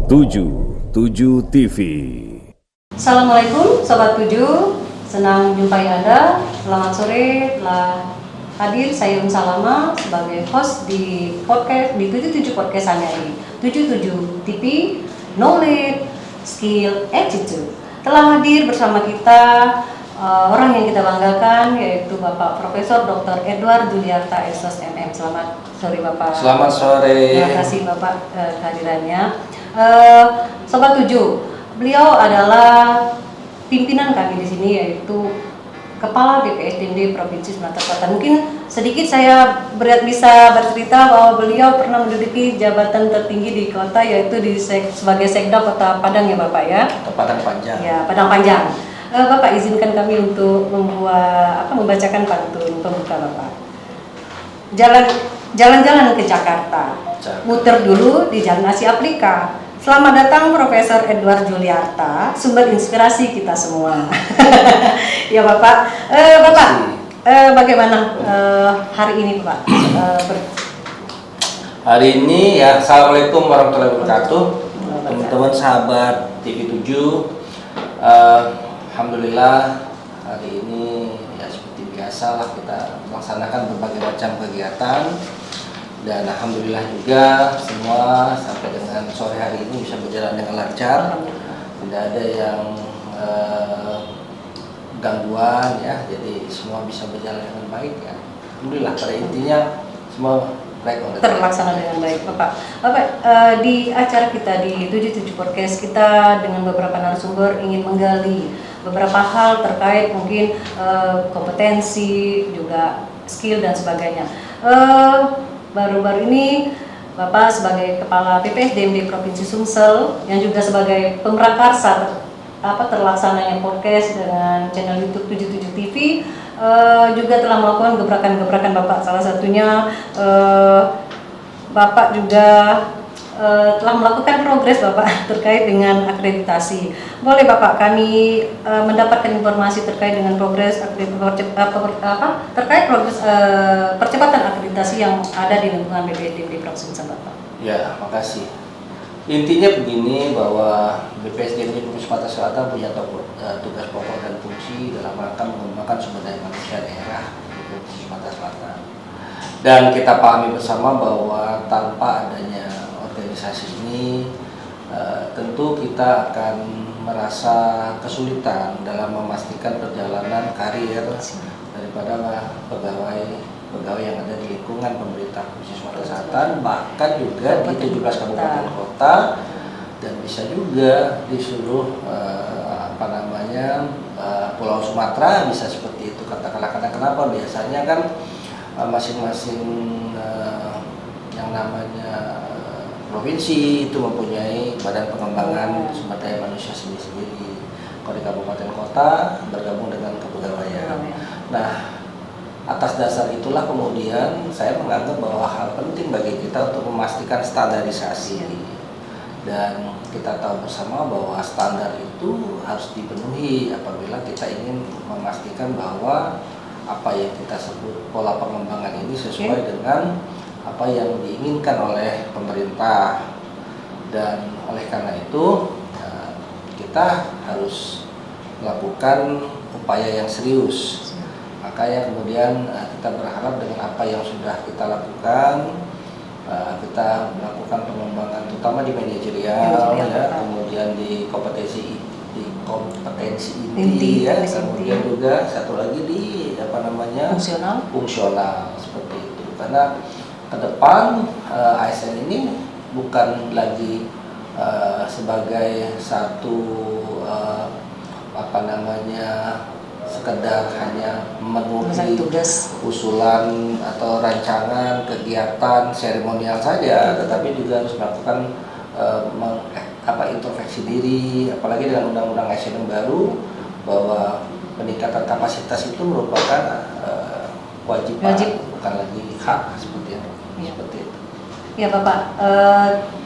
77 TV. Assalamualaikum Sobat 7, senang jumpai Anda. Selamat sore, telah hadir saya Salama sebagai host di podcast di 77 podcast ini. 77 TV, Knowledge, Skill, Attitude. Telah hadir bersama kita orang yang kita banggakan, yaitu Bapak Profesor Dr. Edward Juliarta SOS MM. Selamat sore Bapak. Selamat sore. Terima kasih Bapak kehadirannya. Sobat 7, beliau adalah pimpinan kami di sini, yaitu Kepala BPSDMD Provinsi Sumatera Selatan. Mungkin sedikit saya bisa bercerita bahwa beliau pernah menduduki jabatan tertinggi di kota, yaitu sebagai Sekda Kota Padang ya Bapak ya. Padang Panjang. Ya, Padang Panjang. Bapak izinkan kami untuk membacakan pantun pembuka Bapak. Jalan-jalan ke Jakarta, muter dulu di Jalan Asia Afrika. Selamat datang Profesor Edward Juliarta, sumber inspirasi kita semua. Ya Bapak, bagaimana hari ini Pak? Hari ini ya, Assalamualaikum warahmatullahi wabarakatuh. Teman-teman sahabat TV7, Alhamdulillah hari ini ya seperti biasa lah kita melaksanakan berbagai macam kegiatan. Dan Alhamdulillah juga semua sampai dengan sore hari ini bisa berjalan dengan lancar, tidak ada yang gangguan ya, jadi semua bisa berjalan dengan baik ya. Alhamdulillah pada intinya semua terlaksana dengan baik Bapak. Di acara kita di 77 Podcast kita dengan beberapa narasumber ingin menggali beberapa hal terkait mungkin kompetensi, juga skill dan sebagainya. Baru-baru ini Bapak sebagai Kepala BPSDMD Provinsi Sumsel yang juga sebagai pemrakarsa terlaksananya podcast dengan channel YouTube 77 TV juga telah melakukan gebrakan-gebrakan Bapak. Salah satunya Bapak juga telah melakukan progres Bapak terkait dengan akreditasi. Boleh Bapak kami mendapatkan informasi terkait dengan progres percepatan akreditasi yang ada di lingkungan BPSDMD Provinsi Bapak. Ya, makasih. Intinya begini, bahwa BPSDMD Provinsi Sumatera Selatan punya tugas pokok dan fungsi dalam rangka mengembangkan sumber daya manusia daerah di Provinsi Sumatera Selatan. Dan kita pahami bersama bahwa tanpa adanya organisasi ini tentu kita akan merasa kesulitan dalam memastikan perjalanan karir daripada pegawai yang ada di lingkungan pemerintah Provinsi Sumatera Selatan, bahkan juga di 17 kabupaten kota, dan bisa juga di seluruh Pulau Sumatera bisa seperti itu. Katakanlah, kenapa biasanya kan masing-masing yang namanya provinsi itu mempunyai badan pengembangan sumber daya manusia sendiri-sendiri. Kalau di kabupaten kota bergabung dengan kepegawaian. Nah, atas dasar itulah kemudian saya menganggap bahwa hal penting bagi kita untuk memastikan standarisasi. Dan kita tahu bersama bahwa standar itu harus dipenuhi apabila kita ingin memastikan bahwa apa yang kita sebut pola pengembangan ini sesuai dengan apa yang diinginkan oleh pemerintah. Dan oleh karena itu kita harus melakukan upaya yang serius. Makanya kemudian kita berharap dengan apa yang sudah kita lakukan, kita melakukan pengembangan terutama di manajerial ya, kemudian di kompetensi inti ya, kemudian juga satu lagi di fungsional seperti itu. Karena ke depan ASN ini bukan lagi sebagai satu sekedar hanya memenuhi usulan atau rancangan kegiatan seremonial saja, tetapi juga harus melakukan introspeksi diri, apalagi dengan undang-undang ASN yang baru, bahwa peningkatan kapasitas itu merupakan kewajiban, bukan lagi hak seperti itu. Ya Bapak,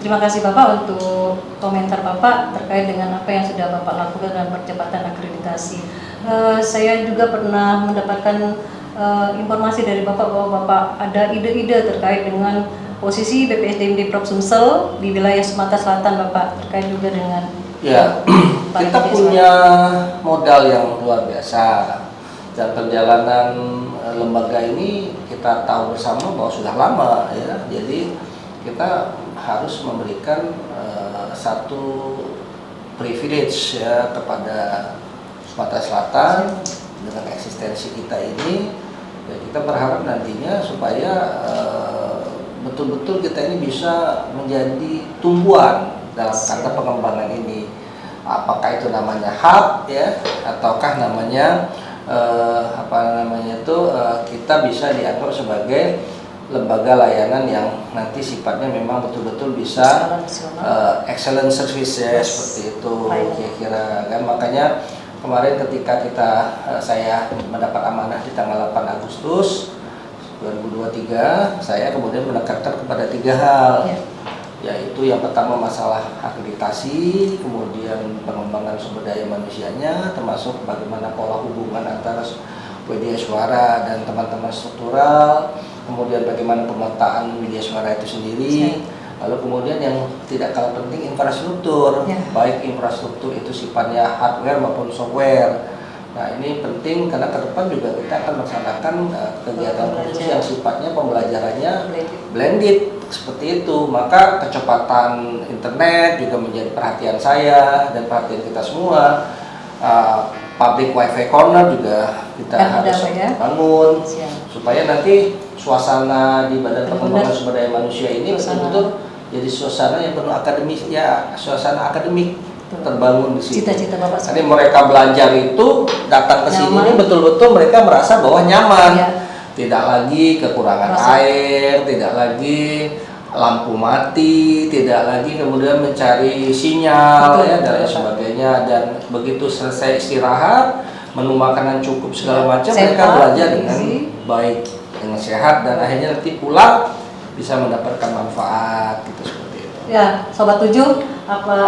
terima kasih Bapak untuk komentar Bapak terkait dengan apa yang sudah Bapak lakukan dalam percepatan akreditasi. Saya juga pernah mendapatkan informasi dari Bapak bahwa Bapak ada ide-ide terkait dengan posisi BPSDM Prop Sumsel di wilayah Sumatera Selatan Bapak terkait juga dengan Ya, kita punya modal yang luar biasa dan perjalanan lembaga ini kita tahu bersama bahwa sudah lama ya. Jadi kita harus memberikan satu privilege ya kepada Sumatera Selatan dengan eksistensi kita ini. Ya, kita berharap nantinya supaya betul-betul kita ini bisa menjadi tumbuhan dalam kata pengembangan ini, apakah itu namanya hub ya, ataukah namanya kita bisa diatur sebagai lembaga layanan yang nanti sifatnya memang betul-betul bisa excellent service ya, seperti itu kira-kira kan. Makanya kemarin ketika saya mendapat amanah di tanggal 8 Agustus 2023, saya kemudian menekankan kepada 3 hal. Yaitu yang pertama masalah akreditasi, kemudian pengembangan sumber daya manusianya, termasuk bagaimana pola hubungan antara media suara dan teman-teman struktural, kemudian bagaimana pemetaan media suara itu sendiri, lalu kemudian yang tidak kalah penting infrastruktur, baik infrastruktur itu sifatnya hardware maupun software. Nah ini penting karena ke depan juga kita akan melaksanakan kegiatan khusus yang sifatnya pembelajarannya blended seperti itu. Maka kecepatan internet juga menjadi perhatian saya dan perhatian kita semua. Public wifi corner juga kita harus bangun supaya nanti suasana di Badan Pengembangan Sumber Daya Manusia ini betul-betul jadi suasana yang penuh akademis ya, suasana akademik terbangun di sini. Cita-cita Bapak. Jadi mereka belajar itu datang ke sini ini betul-betul mereka merasa bahwa nyaman. Tidak lagi kekurangan air, tidak lagi lampu mati, tidak lagi kemudian mencari sinyal ya dan lain sebagainya. Dan begitu selesai istirahat, menu makanan cukup segala macam, mereka belajar dengan baik, dengan sehat dan akhirnya nanti pulang bisa mendapatkan manfaat gitu seperti itu. Ya, Sobat 7,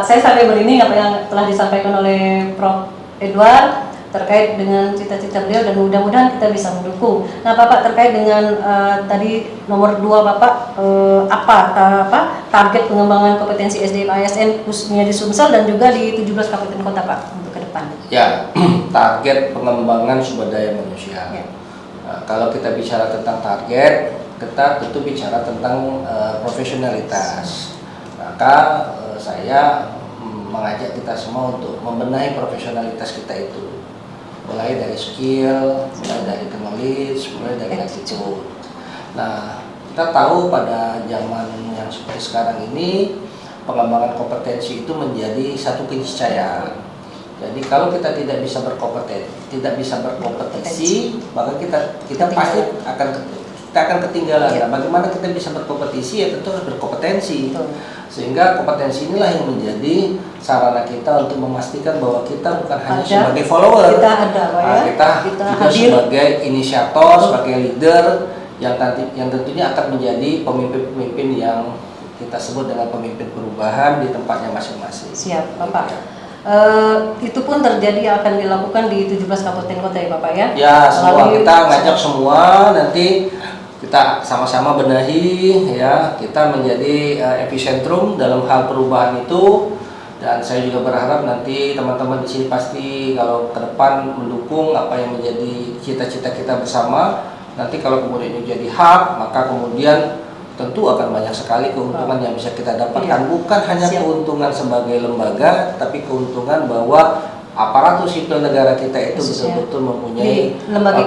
saya sampai berinding apa yang telah disampaikan oleh Prof. Edward terkait dengan cita-cita beliau dan mudah-mudahan kita bisa mendukung. Nah, Bapak terkait dengan tadi nomor 2 Bapak target pengembangan kompetensi SDM ASN khususnya di Sumsel dan juga di 17 kabupaten kota Pak untuk ke depan. Ya, target pengembangan sumber daya manusia. Nah, kalau kita bicara tentang target, kita tentu bicara tentang profesionalitas. Maka saya mengajak kita semua untuk membenahi profesionalitas kita itu, mulai dari skill, mulai dari knowledge, mulai dari attitude. Nah, kita tahu pada zaman yang seperti sekarang ini pengembangan kompetensi itu menjadi satu keniscayaan. Jadi kalau kita tidak bisa berkompetisi, maka kita pasti akan ketinggalan. Nah, bagaimana kita bisa berkompetisi? Ya tentu harus berkompetensi. Sehingga kompetensi inilah yang menjadi sarana kita untuk memastikan bahwa kita bukan hanya sebagai follower, kita juga sebagai inisiator, sebagai leader yang tentunya akan menjadi pemimpin-pemimpin yang kita sebut dengan pemimpin perubahan di tempatnya masing-masing. Siap, Bapak. Itu pun terjadi akan dilakukan di 17 kabupaten kota ya Bapak ya? Ya, semua kita ngajak semua nanti kita sama-sama benahi ya, kita menjadi epicentrum dalam hal perubahan itu. Dan saya juga berharap nanti teman-teman di sini pasti kalau ke depan mendukung apa yang menjadi cita-cita kita bersama. Nanti kalau kemudian ini jadi hub, maka kemudian tentu akan banyak sekali keuntungan yang bisa kita dapatkan. Bukan hanya keuntungan sebagai lembaga, tapi keuntungan bahwa aparatur sipil negara kita itu betul-betul mempunyai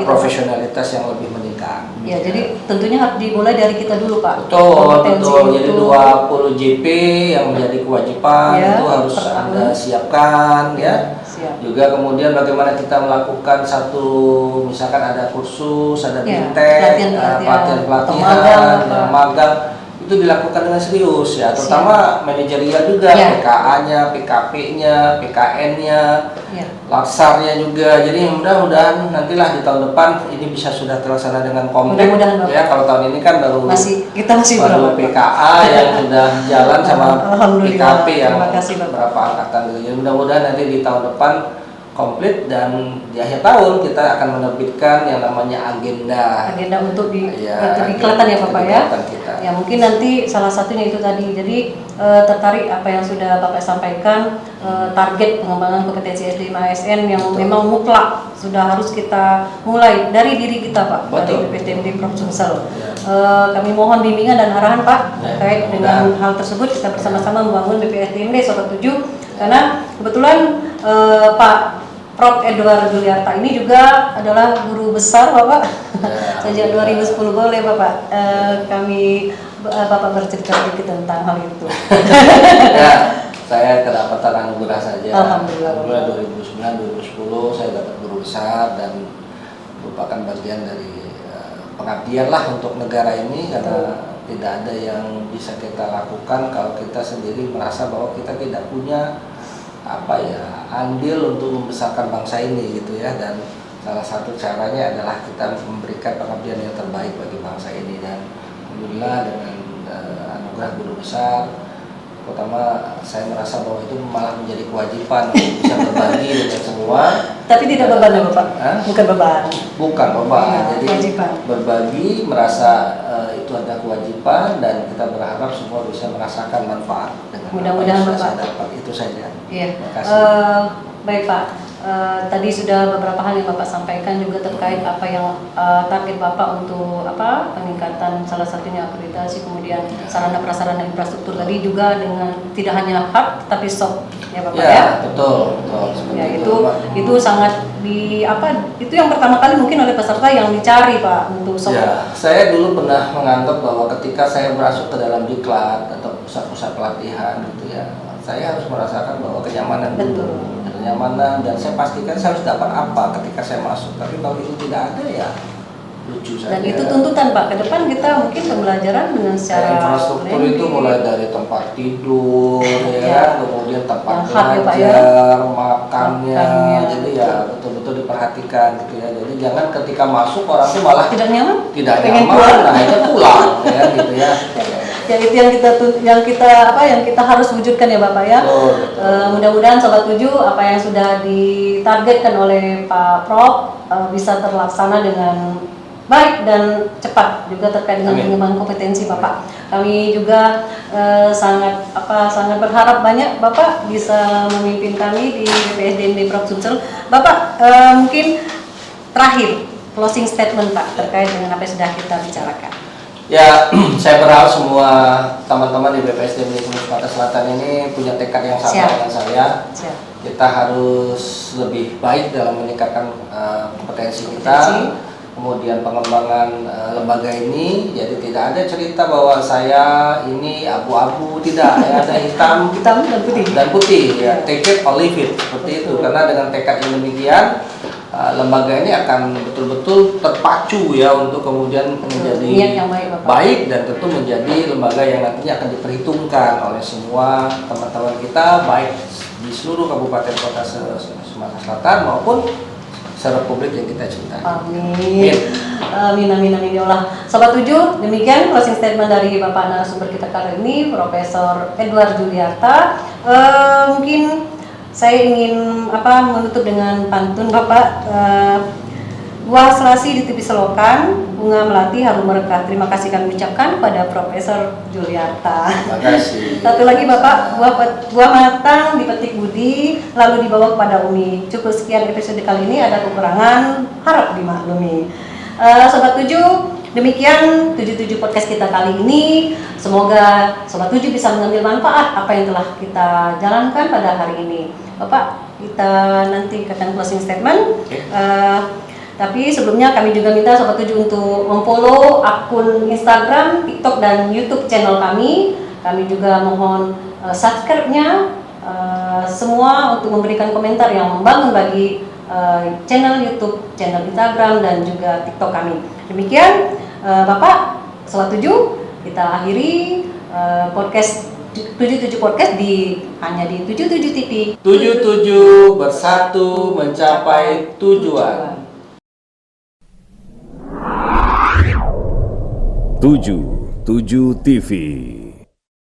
profesionalitas yang lebih meningkat. Ya, jadi tentunya harus dimulai dari kita dulu Pak. Betul. Jadi 20 JP yang menjadi kewajiban itu harus Anda siapkan ya. Juga kemudian bagaimana kita melakukan satu, misalkan ada kursus, ada bintek, pelatihan, magang, itu dilakukan dengan serius ya, terutama manajerial juga, PKA-nya, PKP-nya, PKN-nya, laksarnya juga. Jadi mudah-mudahan nantilah di tahun depan ini bisa sudah terlaksana dengan komplek ya. Kalau tahun ini kan baru PKA yang sudah jalan sama PKP yang berapa angkatan gitu. Jadi mudah-mudahan nanti di tahun depan komplit, dan di akhir tahun kita akan menerbitkan yang namanya agenda untuk ya, kelihatan ya Bapak ya. Kita. Ya mungkin nanti salah satunya itu tadi. Jadi tertarik apa yang sudah Bapak sampaikan, target pengembangan kompetensi SDM ASN yang Betul. memang mutlak sudah harus kita mulai dari diri kita Pak. Betul. Dari BPSDM Prof Sumsel. Ya. Kami mohon bimbingan dan arahan Pak Ya, terkait dengan hal tersebut. Kita bersama-sama membangun BPSDMD Sobat 7, karena kebetulan Pak Prof. Edward Juliarta ini juga adalah guru besar Bapak ya, sejak 2010. Boleh Bapak kami Bapak bercerita sedikit tentang hal itu. Ya, saya kedapatan anugerah saja. Alhamdulillah. 2009-2010 saya dapat guru besar dan merupakan bagian dari pengabdian lah untuk negara ini, karena tidak ada yang bisa kita lakukan kalau kita sendiri merasa bahwa kita tidak punya andil untuk membesarkan bangsa ini gitu ya. Dan salah satu caranya adalah kita memberikan pengabdian yang terbaik bagi bangsa ini, dan alhamdulillah dengan anugerah guru besar, pertama saya merasa bahwa itu malah menjadi kewajiban untuk bisa berbagi dengan semua. Tapi tidak beban ya Bapak? Bukan beban. Bukan beban. Ya, jadi kewajiban. Berbagi, merasa itu ada kewajiban, dan kita berharap semua bisa merasakan manfaat dengan mudah-mudahan apa yang Bapak saya dapat. Itu saja. Iya. Terima kasih. Baik Pak. Tadi sudah beberapa hal yang Bapak sampaikan juga terkait apa yang target Bapak untuk peningkatan, salah satunya akreditasi, kemudian sarana prasarana infrastruktur tadi juga dengan tidak hanya hard tapi soft ya Bapak ya. Betul. Ya itu sangat itu yang pertama kali mungkin oleh peserta yang dicari Pak untuk soft. Ya, saya dulu pernah menganggap bahwa ketika saya masuk ke dalam diklat atau pusat-pusat pelatihan gitu ya, saya harus merasakan bahwa kenyamanan dulu. Kenyamanan, dan saya pastikan saya harus dapat apa ketika saya masuk. Tapi kalau itu tidak ada ya lucu saja. Dan itu tuntutan Pak, ke depan kita mungkin pembelajaran dengan secara infrastruktur itu mulai dari tempat tidur ya, kemudian tempat belajar, makannya. Jadi ya betul-betul diperhatikan gitu ya. Jadi jangan ketika masuk orang itu malah tidak nyaman, pengen pulang, akhirnya pulang ya gitu ya. Ya itu yang kita harus wujudkan ya Bapak ya. Mudah-mudahan Sobat 7 apa yang sudah ditargetkan oleh Pak Prof bisa terlaksana dengan baik dan cepat, juga terkait dengan pengembangan kompetensi Bapak. Kami juga sangat berharap banyak Bapak bisa memimpin kami di BPSDMD Prof Sumsel. Bapak mungkin terakhir closing statement Pak terkait dengan apa yang sudah kita bicarakan. Ya, saya berharap semua teman-teman di BPSDMD Sumatera Selatan ini punya tekad yang sama dengan saya. Kita harus lebih baik dalam meningkatkan kompetensi kita, kemudian pengembangan lembaga ini. Jadi tidak ada cerita bahwa saya ini abu-abu, tidak ya, ada hitam dan putih ya, take it or leave it, seperti itu. Karena dengan tekad yang demikian, lembaga ini akan betul-betul terpacu ya untuk kemudian menjadi yang baik dan tentu menjadi lembaga yang nantinya akan diperhitungkan oleh semua teman-teman kita, baik di seluruh kabupaten kota Sumatera Selatan maupun serepublik yang kita cintai. Amin ya Allah. Sobat 7, demikian closing statement dari Bapak narasumber kita kali ini, Profesor Edward Juliarta. Mungkin saya ingin menutup dengan pantun Bapak. Buah selasi di tepi selokan, bunga melati harum merekah. Terima kasih kami ucapkan pada Profesor Juliarta. Terima kasih. Satu lagi Bapak, buah matang dipetik budi, lalu dibawa kepada Umi. Cukup sekian episode kali ini, ada kekurangan harap dimaklumi. Sobat 7, demikian 77 podcast kita kali ini. Semoga Sobat 7 bisa mengambil manfaat apa yang telah kita jalankan pada hari ini. Bapak, kita nanti akan closing statement. Tapi sebelumnya kami juga minta Sobat 7 untuk memfollow akun Instagram, TikTok, dan YouTube channel kami. Kami juga mohon subscribe-nya semua untuk memberikan komentar yang membangun bagi channel YouTube, channel Instagram, dan juga TikTok kami. Demikian Bapak, Sobat 7, kita akhiri podcast 77 podcast hanya di 77 TV. 77 bersatu mencapai tujuan. 77 TV.